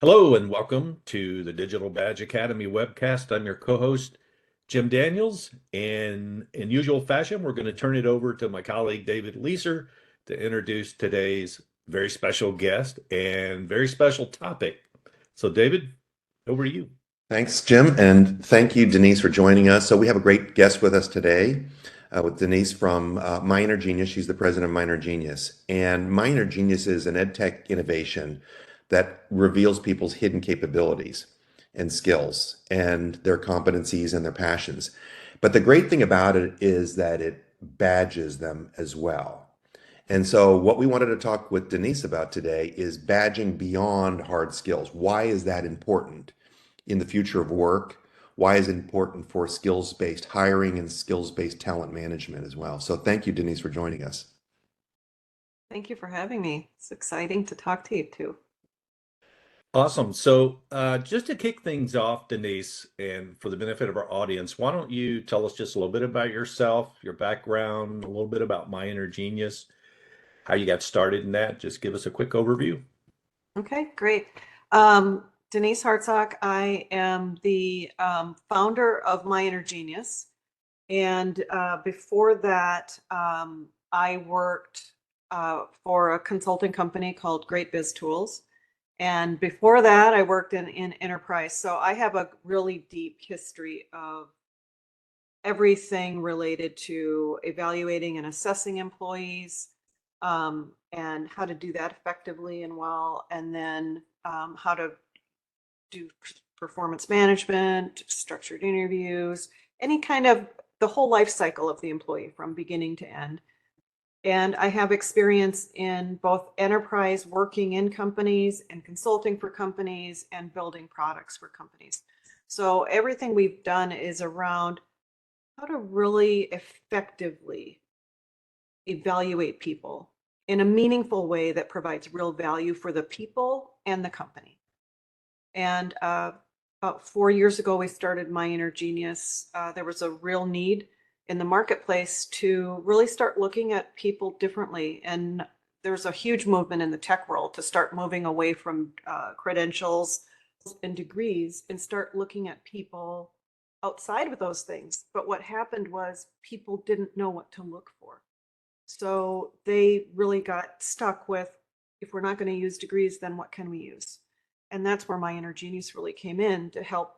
Hello and welcome to the Digital Badge Academy webcast. I'm your co-host, Jim Daniels, and in usual fashion, we're going to turn it over to my colleague, David Leeser, to introduce today's very special guest and very special topic. So, David, over to you. Thanks, Jim, and thank you, Denise, for joining us. So we have a great guest with us today, with Denise from MyInnerGenius. She's the president of MyInnerGenius, and MyInnerGenius is an ed tech innovation that reveals people's hidden capabilities and skills and their competencies and their passions. But the great thing about it is that it badges them as well. And so what we wanted to talk with Denise about today is badging beyond hard skills. Why is that important in the future of work? Why is it important for skills-based hiring and skills-based talent management as well? So thank you, Denise, for joining us. Thank you for having me. It's exciting to talk to you too. Awesome. So, just to kick things off, Denise, and for the benefit of our audience, why don't you tell us just a little bit about yourself, your background, a little bit about MyInnerGenius, how you got started in that? Just give us a quick overview. Okay, great. Denise Hartsock, I am the founder of MyInnerGenius. And before that, I worked for a consulting company called Great Biz Tools. And before that, I worked in enterprise. So I have a really deep history of everything related to evaluating and assessing employees, and how to do that effectively and well, and then how to do performance management, structured interviews, any kind of the whole life cycle of the employee from beginning to end. And I have experience in both enterprise, working in companies and consulting for companies and building products for companies. So everything we've done is around how to really effectively evaluate people in a meaningful way that provides real value for the people and the company. And about 4 years ago, we started MyInnerGenius. There was a real need in the marketplace to really start looking at people differently. And there's a huge movement in the tech world to start moving away from credentials and degrees and start looking at people outside of those things. But what happened was people didn't know what to look for. So they really got stuck with, if we're not going to use degrees, then what can we use? And that's where MyInnerGenius really came in to help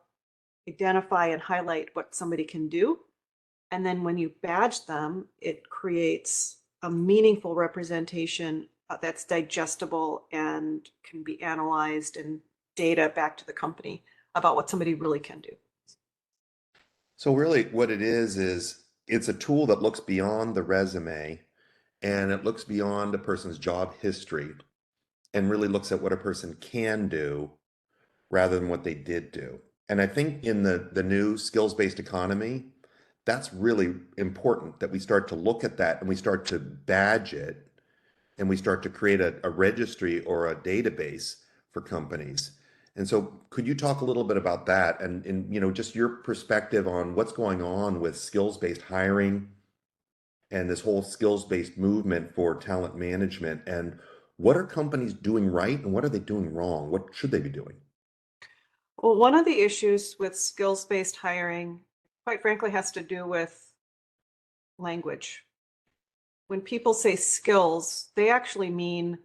identify and highlight what somebody can do. And then when you badge them, it creates a meaningful representation that's digestible and can be analyzed and data back to the company about what somebody really can do. So really what it is it's a tool that looks beyond the resume, and it looks beyond a person's job history and really looks at what a person can do rather than what they did do. And I think in the new skills-based economy, that's really important that we start to look at that and we start to badge it and we start to create a registry or a database for companies. And so could you talk a little bit about that and just your perspective on what's going on with skills-based hiring and this whole skills-based movement for talent management, and what are companies doing right and what are they doing wrong? What should they be doing? Well, one of the issues with skills-based hiring, quite frankly, has to do with language. When people say skills, they actually mean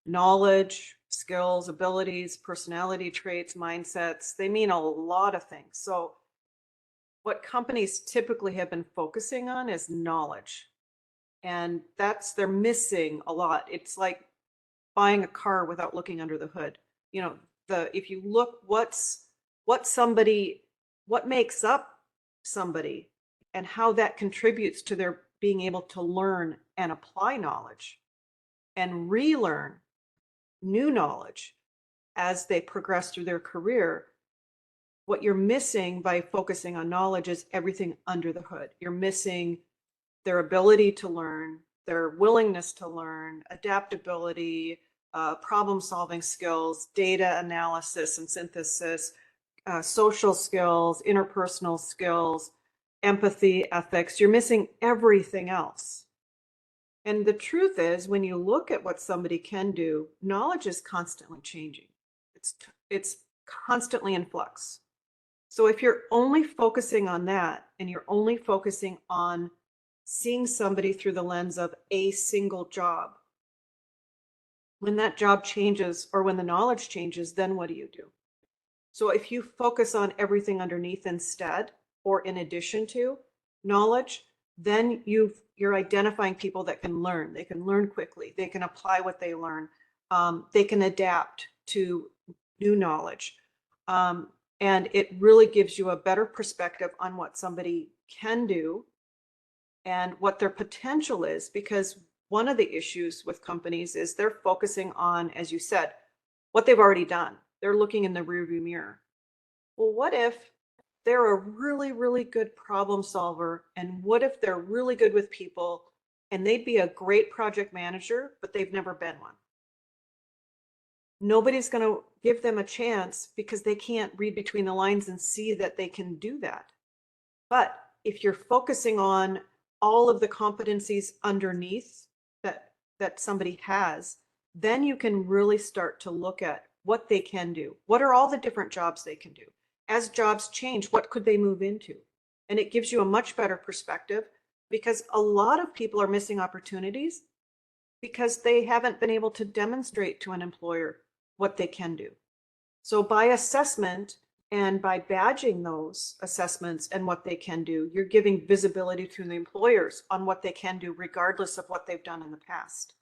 knowledge, skills, abilities, personality traits, mindsets. They mean a lot of things. So what companies typically have been focusing on is knowledge. And they're missing a lot. It's like buying a car without looking under the hood. If you look what makes up somebody and how that contributes to their being able to learn and apply knowledge and relearn new knowledge as they progress through their career. What you're missing by focusing on knowledge is everything under the hood. You're missing their ability to learn, their willingness to learn, adaptability, problem-solving skills, data analysis and synthesis, social skills, interpersonal skills, empathy, ethics. You're missing everything else. And the truth is, when you look at what somebody can do, knowledge is constantly changing. It's constantly in flux. So if you're only focusing on that and you're only focusing on seeing somebody through the lens of a single job, when that job changes or when the knowledge changes, then what do you do? So if you focus on everything underneath instead, or in addition to knowledge, then you're identifying people that can learn. They can learn quickly. They can apply what they learn. They can adapt to new knowledge. And it really gives you a better perspective on what somebody can do and what their potential is, because one of the issues with companies is they're focusing on, as you said, what they've already done. They're looking in the rearview mirror. Well, what if they're a really, really good problem solver? And what if they're really good with people and they'd be a great project manager, but they've never been one? Nobody's going to give them a chance because they can't read between the lines and see that they can do that. But if you're focusing on all of the competencies underneath that somebody has, then you can really start to look at what they can do. What are all the different jobs they can do? As jobs change, what could they move into? And it gives you a much better perspective, because a lot of people are missing opportunities because they haven't been able to demonstrate to an employer what they can do. So by assessment and by badging those assessments and what they can do, you're giving visibility to the employers on what they can do, regardless of what they've done in the past.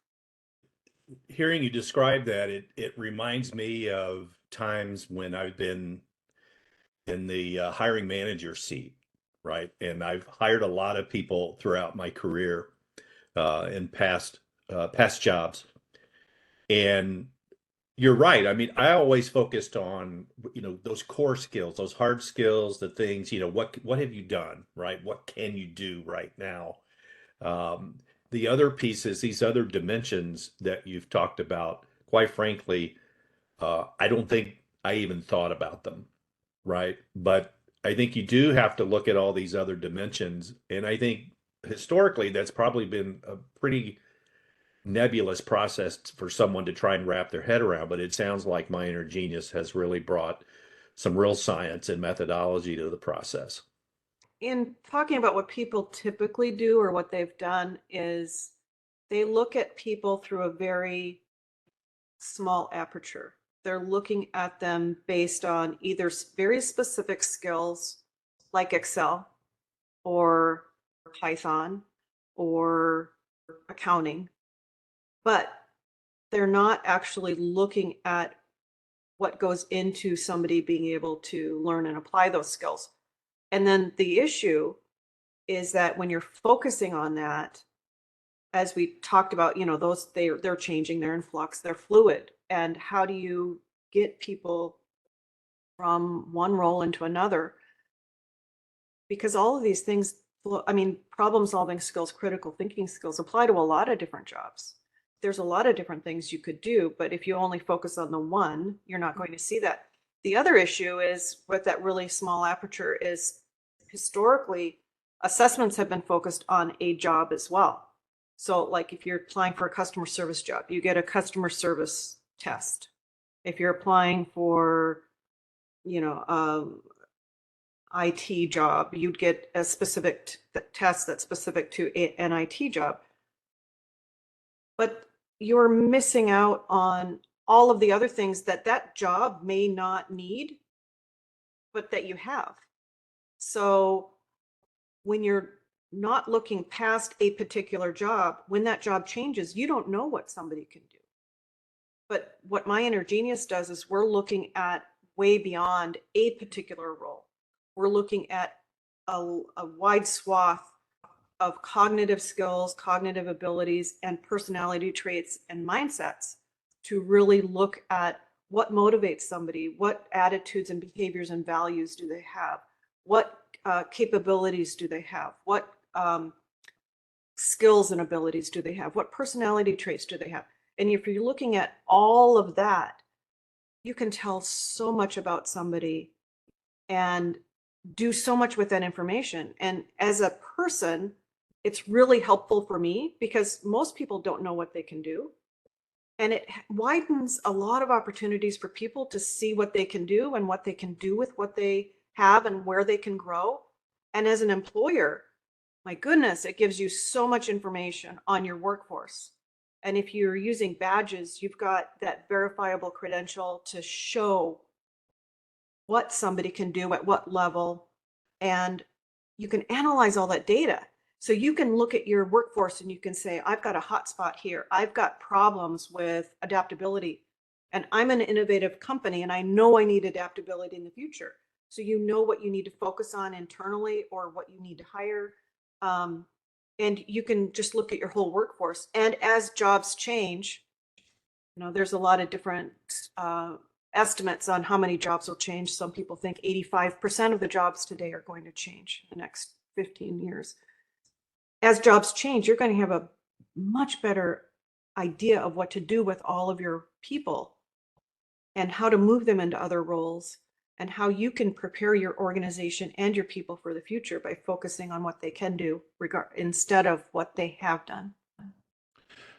Hearing you describe that, it reminds me of times when I've been in the hiring manager seat, right? And I've hired a lot of people throughout my career in past jobs. And you're right. I mean, I always focused on, those core skills, those hard skills, the things, what have you done, right? What can you do right now? The other pieces, these other dimensions that you've talked about, quite frankly, I don't think I even thought about them, right? But I think you do have to look at all these other dimensions. And I think historically, that's probably been a pretty nebulous process for someone to try and wrap their head around. But it sounds like MyInnerGenius has really brought some real science and methodology to the process. In talking about what people typically do or what they've done, is they look at people through a very small aperture. They're looking at them based on either very specific skills like Excel or Python or accounting, but they're not actually looking at what goes into somebody being able to learn and apply those skills. And then the issue is that when you're focusing on that, as we talked about, they're changing, they're in flux, they're fluid. And how do you get people from one role into another? Because all of these things, problem solving skills, critical thinking skills apply to a lot of different jobs. There's a lot of different things you could do, but if you only focus on the one, you're not going to see that. The other issue is with that really small aperture is historically assessments have been focused on a job as well. So like if you're applying for a customer service job, you get a customer service test. If you're applying for, IT job, you'd get a specific test that's specific to an IT job. But you're missing out on all of the other things that job may not need, but that you have. So when you're not looking past a particular job, when that job changes, you don't know what somebody can do. But what MyInnerGenius does is we're looking at way beyond a particular role. We're looking at a wide swath of cognitive skills, cognitive abilities, and personality traits and mindsets to really look at what motivates somebody, what attitudes and behaviors and values do they have, what capabilities do they have, what skills and abilities do they have, what personality traits do they have. And if you're looking at all of that, you can tell so much about somebody and do so much with that information. And as a person, it's really helpful for me because most people don't know what they can do. And it widens a lot of opportunities for people to see what they can do and what they can do with what they have and where they can grow. And as an employer, my goodness, it gives you so much information on your workforce. And if you're using badges, you've got that verifiable credential to show what somebody can do at what level, and you can analyze all that data. So you can look at your workforce and you can say, I've got a hot spot here. I've got problems with adaptability, and I'm an innovative company and I know I need adaptability in the future. So you know what you need to focus on internally or what you need to hire. And you can just look at your whole workforce. And as jobs change, there's a lot of different estimates on how many jobs will change. Some people think 85% of the jobs today are going to change in the next 15 years. As jobs change, you're going to have a much better idea of what to do with all of your people and how to move them into other roles and how you can prepare your organization and your people for the future by focusing on what they can do instead of what they have done.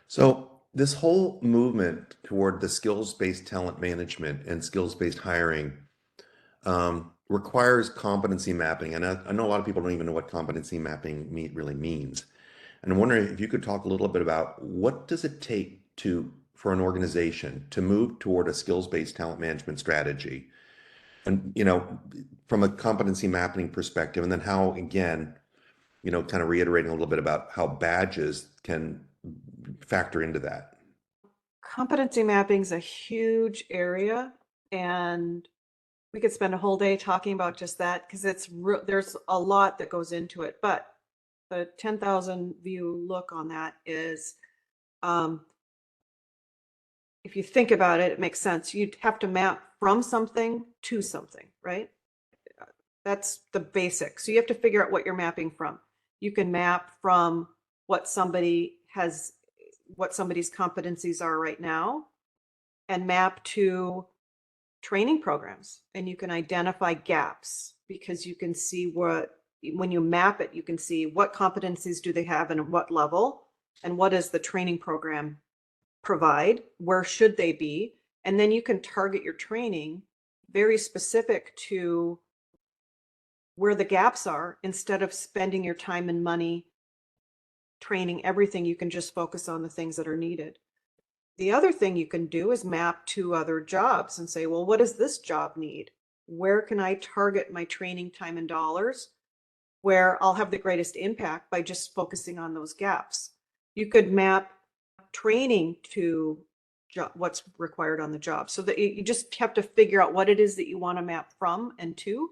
So this whole movement toward the skills-based talent management and skills-based hiring requires competency mapping. And I know a lot of people don't even know what competency mapping really means. And I'm wondering if you could talk a little bit about what does it take for an organization to move toward a skills-based talent management strategy, and from a competency mapping perspective, and then how, again, kind of reiterating a little bit about how badges can factor into that. Competency mapping is a huge area, and we could spend a whole day talking about just that because there's a lot that goes into it. But the 10,000 view look on that is, if you think about it, it makes sense. You'd have to map from something to something, right? That's the basics. So you have to figure out what you're mapping from. You can map from what somebody's competencies are right now and map to training programs. And you can identify gaps because you can see when you map it, you can see what competencies do they have and at what level, and what does the training program provide, where should they be, and then you can target your training very specific to where the gaps are. Instead of spending your time and money training everything, you can just focus on the things that are needed. The other thing you can do is map to other jobs and say, well, what does this job need? Where can I target my training time and dollars where I'll have the greatest impact by just focusing on those gaps? You could map training to what's required on the job, so that you just have to figure out what it is that you want to map from and to,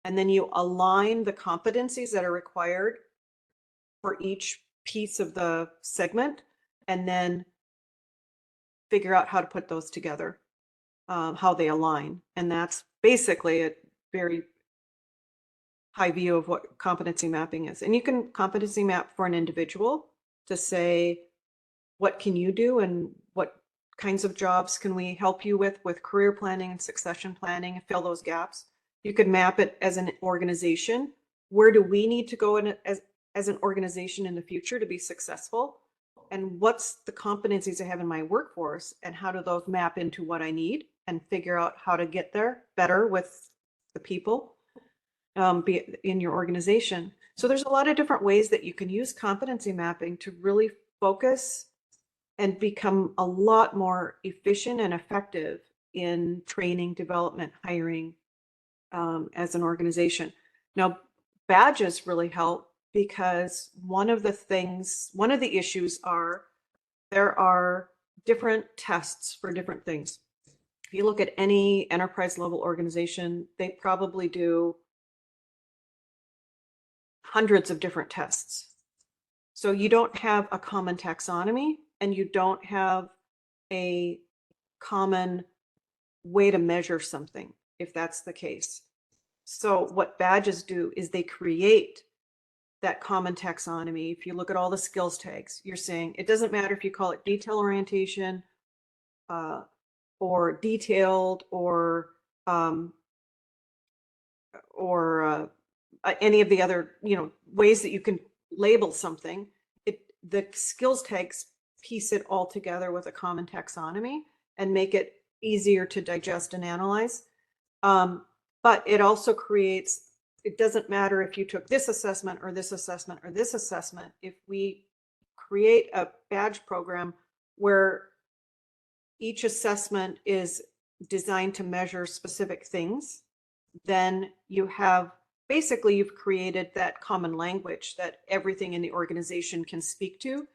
and then you align the competencies that are required for each piece of the segment, and then figure out how to put those together, how they align. And that's basically a very high view of what competency mapping is. And you can competency map for an individual to say, what can you do and what kinds of jobs can we help you with career planning and succession planning and fill those gaps. You could map it as an organization. Where do we need to go in as an organization in the future to be successful? And what's the competencies I have in my workforce, and how do those map into what I need, and figure out how to get there better with the people in your organization. So there's a lot of different ways that you can use competency mapping to really focus and become a lot more efficient and effective in training, development, hiring as an organization. Now, badges really help because one of the issues are there are different tests for different things. If you look at any enterprise level organization, they probably do hundreds of different tests. So you don't have a common taxonomy, and you don't have a common way to measure something, if that's the case. So what badges do is they create that common taxonomy. If you look at all the skills tags, you're saying it doesn't matter if you call it detail orientation or detailed or any of the other ways that you can label something. The skills tags piece it all together with a common taxonomy and make it easier to digest and analyze. But it also creates, it doesn't matter if you took this assessment or this assessment or this assessment. If we create a badge program where each assessment is designed to measure specific things, then you have, basically you've created that common language that everything in the organization can speak to,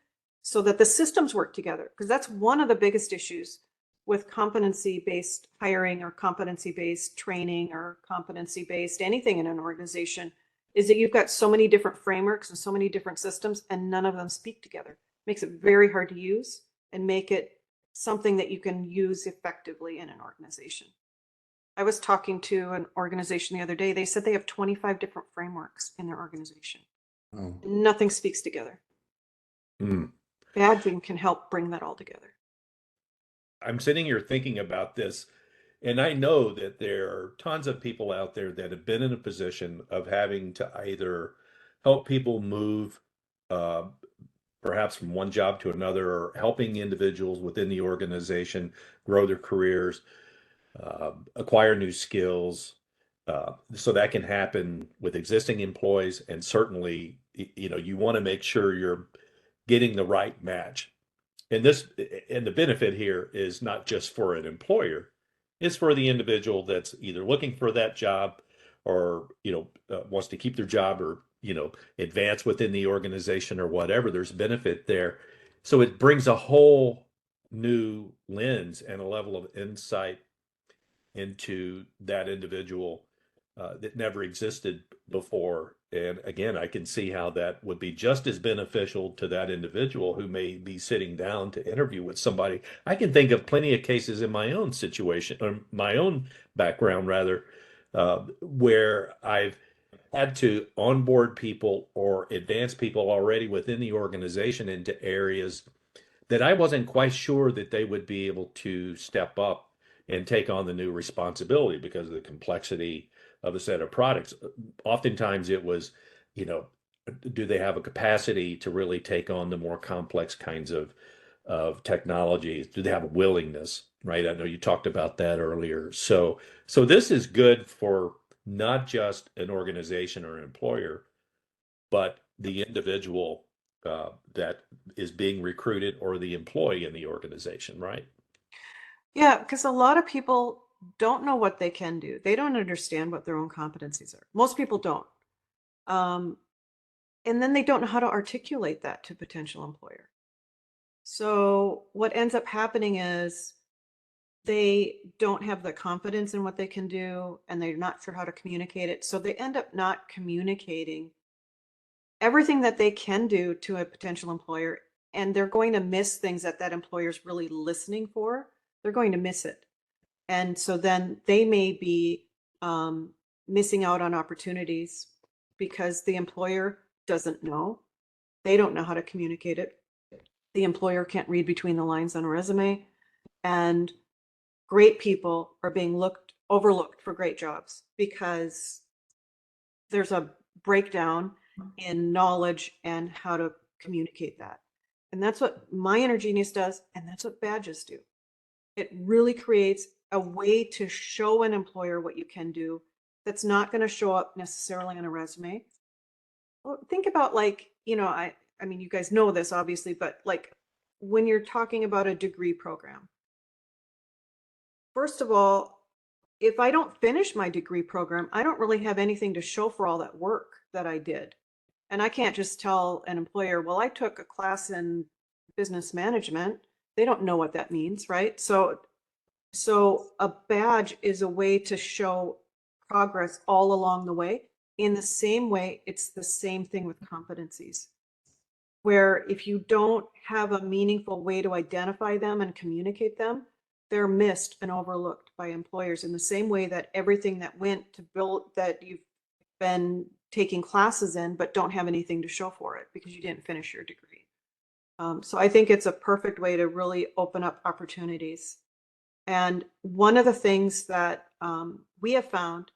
so that the systems work together. Because that's one of the biggest issues with competency-based hiring or competency-based training or competency-based anything in an organization, is that you've got so many different frameworks and so many different systems, and none of them speak together. Makes it very hard to use and make it something that you can use effectively in an organization. I was talking to an organization the other day. They said they have 25 different frameworks in their organization. Oh. Nothing speaks together. Badging can help bring that all together. I'm sitting here thinking about this, and I know that there are tons of people out there that have been in a position of having to either help people move, perhaps from one job to another, or helping individuals within the organization grow their careers, acquire new skills. So that can happen with existing employees, and certainly, you want to make sure you're getting the right match. And the benefit here is not just for an employer, it's for the individual that's either looking for that job or, wants to keep their job or, advance within the organization or whatever. There's benefit there. So it brings a whole new lens and a level of insight into that individual that never existed before. And again, I can see how that would be just as beneficial to that individual who may be sitting down to interview with somebody. I can think of plenty of cases in my own situation, or my own background rather, where I've had to onboard people or advance people already within the organization into areas that I wasn't quite sure that they would be able to step up and take on the new responsibility because of the complexity of a set of products. Oftentimes it was, do they have a capacity to really take on the more complex kinds of technologies? Do they have a willingness, right? I know you talked about that earlier. So this is good for not just an organization or an employer, but the individual that is being recruited or the employee in the organization, right? Yeah, because a lot of people don't know what they can do. They don't understand what their own competencies are. Most people don't. And then they don't know how to articulate that to potential employer. So what ends up happening is they don't have the confidence in what they can do, and they're not sure how to communicate it. So they end up not communicating everything that they can do to a potential employer, and they're going to miss things that that employer is really listening for. They're going to miss it. And so then they may be missing out on opportunities because the employer doesn't know. They don't know how to communicate it. The employer can't read between the lines on a resume. And great people are being overlooked for great jobs because there's a breakdown in knowledge and how to communicate that. And that's what MyInnerGenius does, and that's what badges do. It really creates a way to show an employer what you can do that's not going to show up necessarily on a resume. Well, think about I mean, you guys know this obviously, but like when you're talking about a degree program, first of all, if I don't finish my degree program, I don't really have anything to show for all that work that I did. And I can't just tell an employer, well, I took a class in business management. They don't know what that means, right? So a badge is a way to show progress all along the way. In the same way, it's the same thing with competencies, where if you don't have a meaningful way to identify them and communicate them, they're missed and overlooked by employers in the same way that everything that went to build that you've been taking classes in but don't have anything to show for it because you didn't finish your degree. So I think it's a perfect way to really open up opportunities. And one of the things that we have found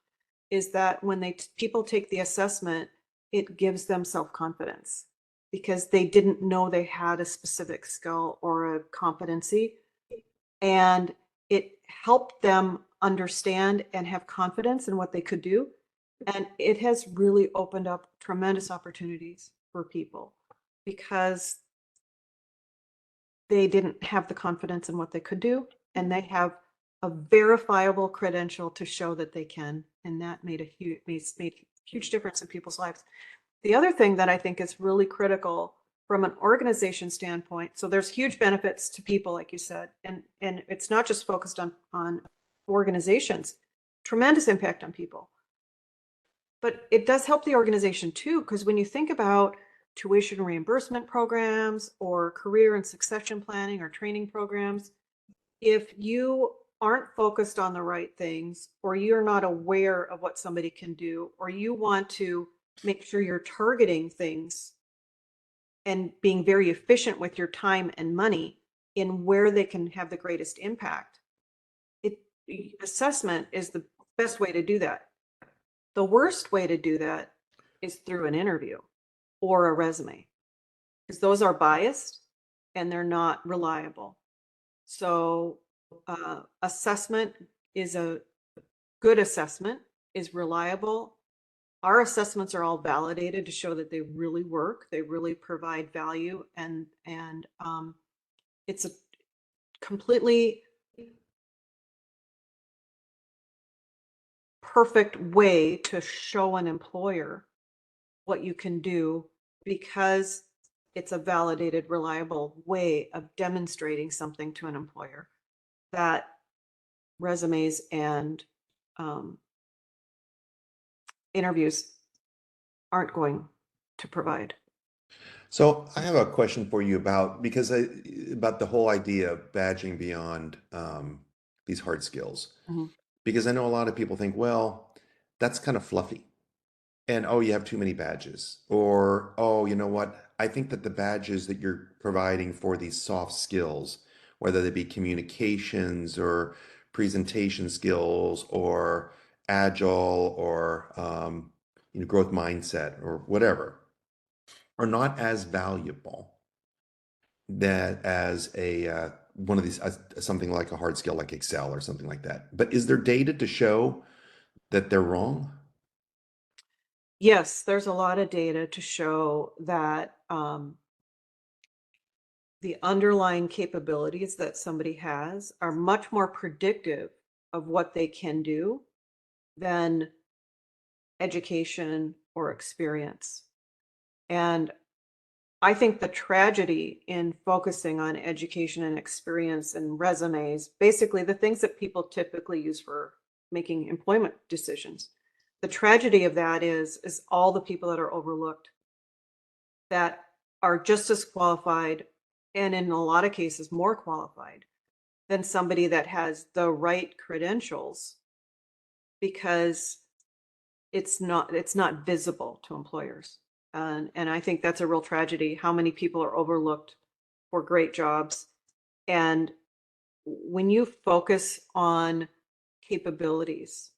is that when people take the assessment, it gives them self-confidence. because they didn't know they had a specific skill or a competency. And it helped them understand and have confidence in what they could do. And it has really opened up tremendous opportunities for people because they didn't have the confidence in what they could do, and they have a verifiable credential to show that they can. And that made a huge difference in people's lives. The other thing that I think is really critical from an organization standpoint, so there's huge benefits to people, like you said, and it's not just focused on organizations, tremendous impact on people. But it does help the organization too, because when you think about tuition reimbursement programs or career and succession planning or training programs, if you aren't focused on the right things, or you're not aware of what somebody can do, or you want to make sure you're targeting things and being very efficient with your time and money in where they can have the greatest impact, assessment is the best way to do that. The worst way to do that is through an interview or a resume, because those are biased and they're not reliable. So assessment is a good assessment, is reliable. Our assessments are all validated to show that they really work, they really provide value, and it's a completely perfect way to show an employer what you can do, because it's a validated, reliable way of demonstrating something to an employer that resumes and interviews aren't going to provide. So I have a question for you about about the whole idea of badging beyond these hard skills, Mhm. because I know a lot of people think, well, that's kind of fluffy, and oh, you have too many badges, or oh, you know what? I think that the badges that you're providing for these soft skills, whether they be communications or presentation skills or agile or growth mindset or whatever, are not as valuable that as a one of these something like a hard skill like Excel or something like that. But is there data to show that they're wrong? Yes, there's a lot of data to show that the underlying capabilities that somebody has are much more predictive of what they can do than education or experience. And I think the tragedy in focusing on education and experience and resumes, basically the things that people typically use for making employment decisions, the tragedy of that is all the people that are overlooked that are just as qualified, and in a lot of cases more qualified than somebody that has the right credentials, because it's not visible to employers. And I think that's a real tragedy, how many people are overlooked for great jobs. And when you focus on capabilities,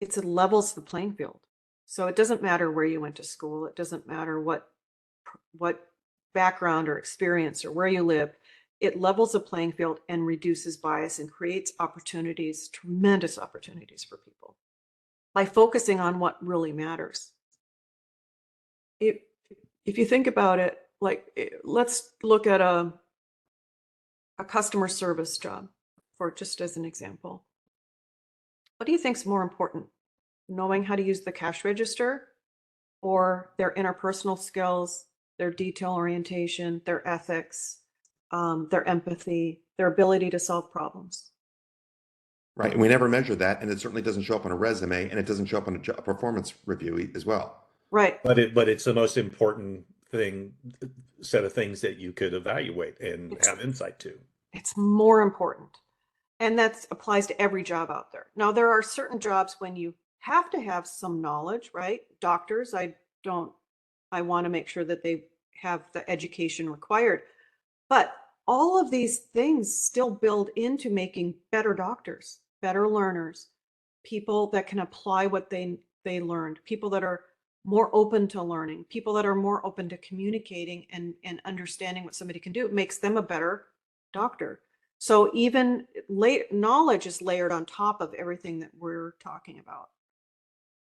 it levels the playing field. So it doesn't matter where you went to school, it doesn't matter what background or experience or where you live. It levels the playing field and reduces bias and creates opportunities, tremendous opportunities for people by focusing on what really matters. If you think about it, like let's look at a customer service job, for just as an example. What do you think is more important? Knowing how to use the cash register, or their interpersonal skills, their detail orientation, their ethics, their empathy, their ability to solve problems? Right. And we never measure that, and it certainly doesn't show up on a resume, and it doesn't show up on a performance review as well. Right. But it's the most important set of things that you could evaluate and have insight to. It's more important. And that applies to every job out there. Now, there are certain jobs when you have to have some knowledge, right? Doctors, I want to make sure that they have the education required. But all of these things still build into making better doctors, better learners, people that can apply what they learned, people that are more open to learning, people that are more open to communicating and understanding what somebody can do. It makes them a better doctor. So even knowledge is layered on top of everything that we're talking about.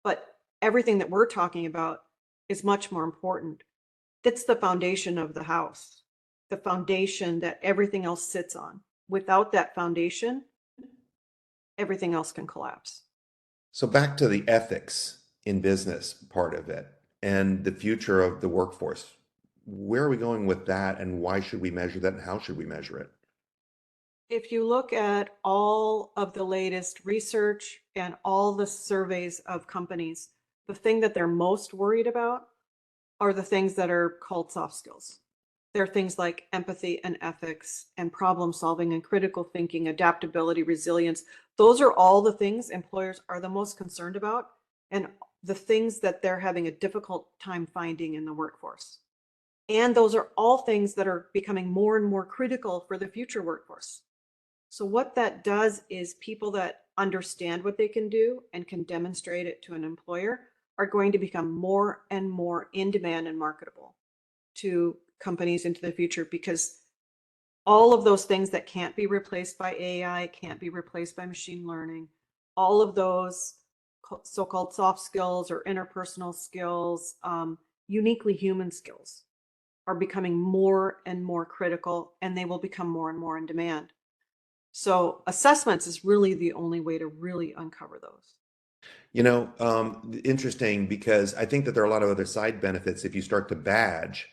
But everything that we're talking about is much more important. That's the foundation of the house, the foundation that everything else sits on. Without that foundation, everything else can collapse. So back to the ethics in business part of it and the future of the workforce. Where are we going with that, and why should we measure that, and how should we measure it? If you look at all of the latest research and all the surveys of companies, the thing that they're most worried about are the things that are called soft skills. They're things like empathy and ethics and problem solving and critical thinking, adaptability, resilience. Those are all the things employers are the most concerned about, and the things that they're having a difficult time finding in the workforce. And those are all things that are becoming more and more critical for the future workforce. So what that does is people that understand what they can do and can demonstrate it to an employer are going to become more and more in demand and marketable to companies into the future, because all of those things that can't be replaced by AI, can't be replaced by machine learning, all of those so-called soft skills or interpersonal skills, uniquely human skills, are becoming more and more critical, and they will become more and more in demand. So assessments is really the only way to really uncover those. Interesting, because I think that there are a lot of other side benefits if you start to badge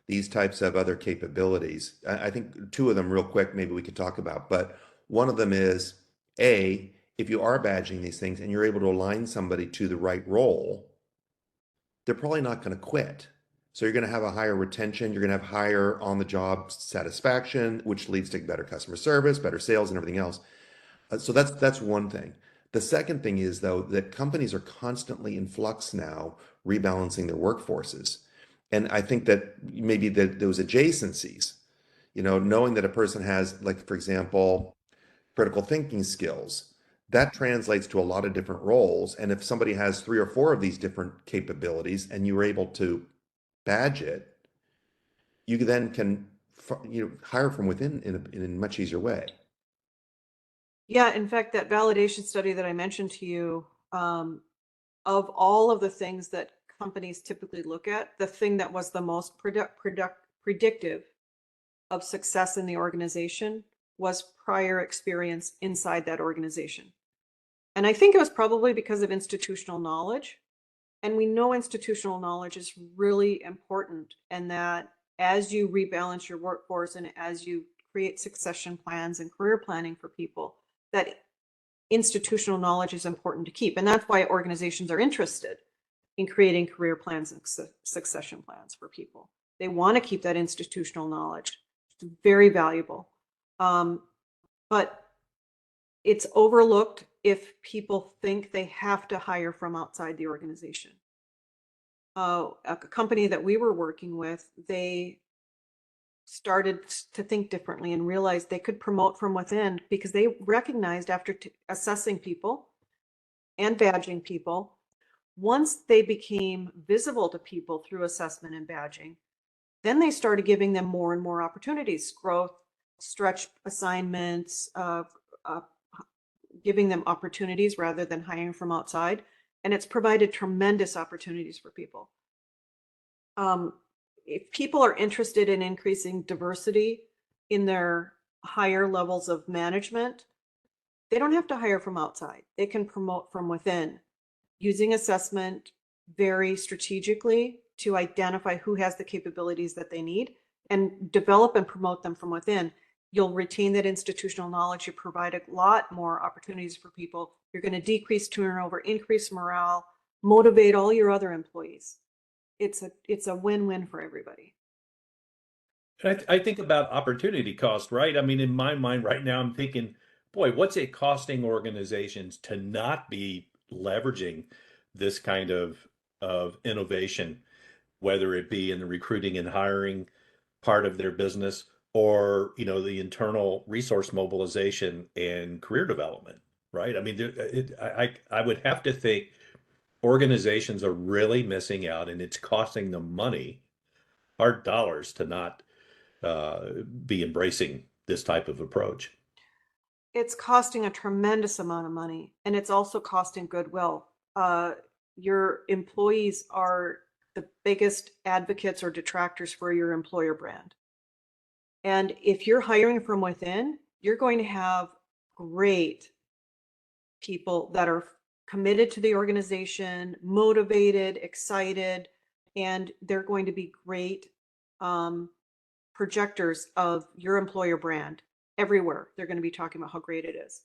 these types of other capabilities. I think two of them real quick, maybe we could talk about, but one of them is if you are badging these things and you're able to align somebody to the right role, they're probably not going to quit. So you're going to have a higher retention, you're going to have higher on-the-job satisfaction, which leads to better customer service, better sales, and everything else. So that's one thing. The second thing is, though, that companies are constantly in flux now, rebalancing their workforces. And I think that maybe those adjacencies, knowing that a person has, like, for example, critical thinking skills, that translates to a lot of different roles. And if somebody has 3 or 4 of these different capabilities and you're able to badge it, you then can hire from within in a much easier way. Yeah, in fact, that validation study that I mentioned to you, of all of the things that companies typically look at, the thing that was the most predictive of success in the organization was prior experience inside that organization. And I think it was probably because of institutional knowledge. And we know institutional knowledge is really important, and that as you rebalance your workforce and as you create succession plans and career planning for people, that institutional knowledge is important to keep. And that's why organizations are interested in creating career plans and succession plans for people. They want to keep that institutional knowledge. It's very valuable. But it's overlooked if people think they have to hire from outside the organization. A company that we were working with, they started to think differently and realized they could promote from within, because they recognized after assessing people and badging people, once they became visible to people through assessment and badging, then they started giving them more and more opportunities, growth, stretch assignments, giving them opportunities rather than hiring from outside. And it's provided tremendous opportunities for people. If people are interested in increasing diversity in their higher levels of management, they don't have to hire from outside. They can promote from within, using assessment very strategically to identify who has the capabilities that they need and develop and promote them from within. You'll retain that institutional knowledge. You provide a lot more opportunities for people. You're going to decrease turnover, increase morale, motivate all your other employees. It's a win-win for everybody. And I think about opportunity cost, right? I mean, in my mind right now, I'm thinking, boy, what's it costing organizations to not be leveraging this kind of innovation, whether it be in the recruiting and hiring part of their business, or the internal resource mobilization and career development, right? I mean, I would have to think organizations are really missing out, and it's costing them money, hard dollars, to not be embracing this type of approach. It's costing a tremendous amount of money, and it's also costing goodwill. Your employees are the biggest advocates or detractors for your employer brand. And if you're hiring from within, you're going to have great people that are committed to the organization, motivated, excited, and they're going to be great projectors of your employer brand everywhere. They're going to be talking about how great it is.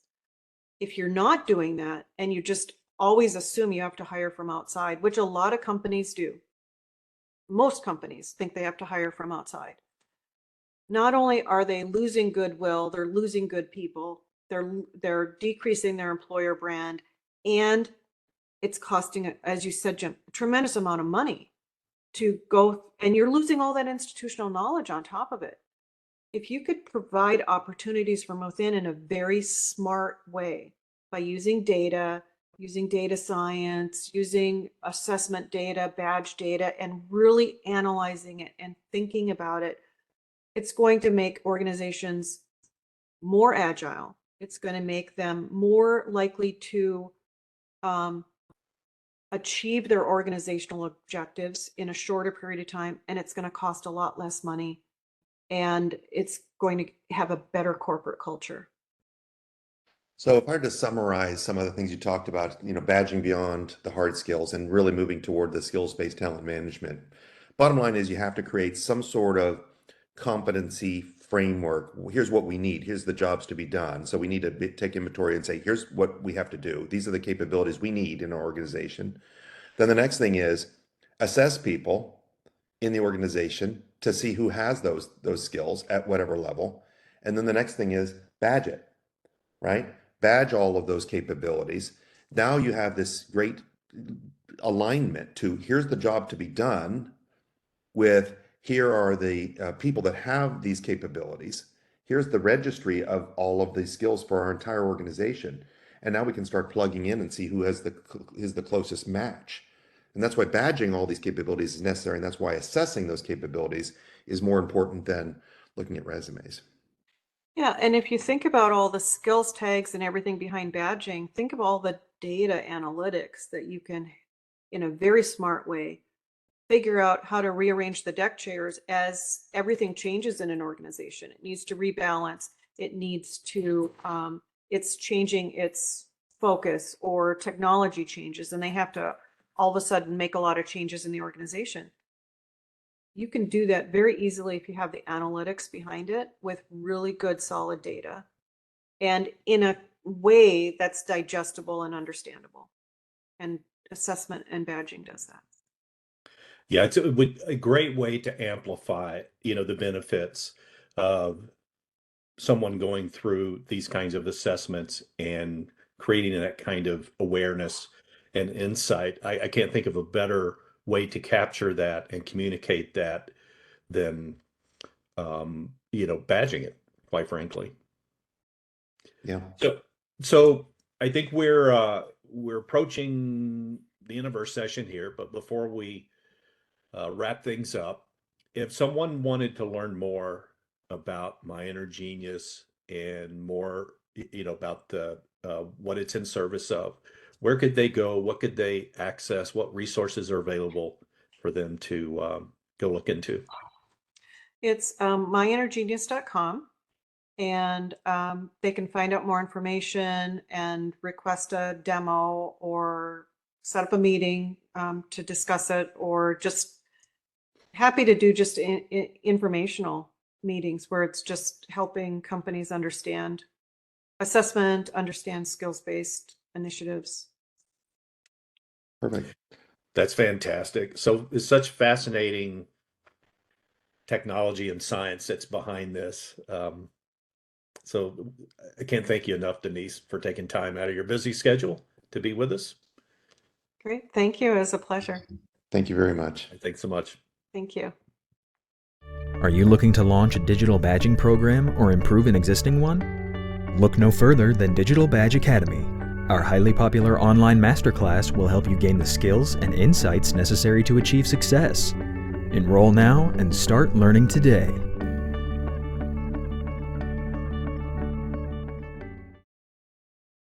If you're not doing that and you just always assume you have to hire from outside, which a lot of companies do, most companies think they have to hire from outside. Not only are they losing goodwill, they're losing good people, they're decreasing their employer brand, and it's costing, as you said, Jim, a tremendous amount of money to go, and you're losing all that institutional knowledge on top of it. If you could provide opportunities from within in a very smart way by using data science, using assessment data, badge data, and really analyzing it and thinking about it, it's going to make organizations more agile. It's going to make them more likely to achieve their organizational objectives in a shorter period of time, and it's going to cost a lot less money, and it's going to have a better corporate culture. So if I were to summarize some of the things you talked about, badging beyond the hard skills and really moving toward the skills-based talent management, bottom line is you have to create some sort of competency framework. Here's what we need. Here's the jobs to be done. So we need to take inventory and say, here's what we have to do. These are the capabilities we need in our organization. Then the next thing is assess people in the organization to see who has those skills at whatever level. And then the next thing is badge it, right? Badge all of those capabilities. Now you have this great alignment to here's the job to be done with here are the people that have these capabilities. Here's the registry of all of these skills for our entire organization. And now we can start plugging in and see who is the closest match. And that's why badging all these capabilities is necessary. And that's why assessing those capabilities is more important than looking at resumes. Yeah, and if you think about all the skills tags and everything behind badging, think of all the data analytics that you can, in a very smart way, figure out how to rearrange the deck chairs as everything changes in an organization. It needs to rebalance. It needs to, it's changing its focus, or technology changes, and they have to all of a sudden make a lot of changes in the organization. You can do that very easily if you have the analytics behind it with really good, solid data, and in a way that's digestible and understandable. And assessment and badging does that. Yeah, it's a great way to amplify, the benefits of someone going through these kinds of assessments and creating that kind of awareness and insight. I can't think of a better way to capture that and communicate that than badging it, quite frankly. Yeah. So I think we're approaching the end of our session here, but before we wrap things up, if someone wanted to learn more about MyInnerGenius and more, about the what it's in service of, where could they go? What could they access? What resources are available for them to go look into? It's myinnergenius.com, and they can find out more information and request a demo or set up a meeting to discuss it, or just happy to do just informational meetings where it's just helping companies understand assessment, understand skills-based initiatives. Perfect. That's fantastic. So it's such fascinating technology and science that's behind this. So I can't thank you enough, Denise, for taking time out of your busy schedule to be with us. Great. Thank you. It was a pleasure. Thank you very much. Thanks so much. Thank you. Are you looking to launch a digital badging program or improve an existing one? Look no further than Digital Badge Academy. Our highly popular online masterclass will help you gain the skills and insights necessary to achieve success. Enroll now and start learning today.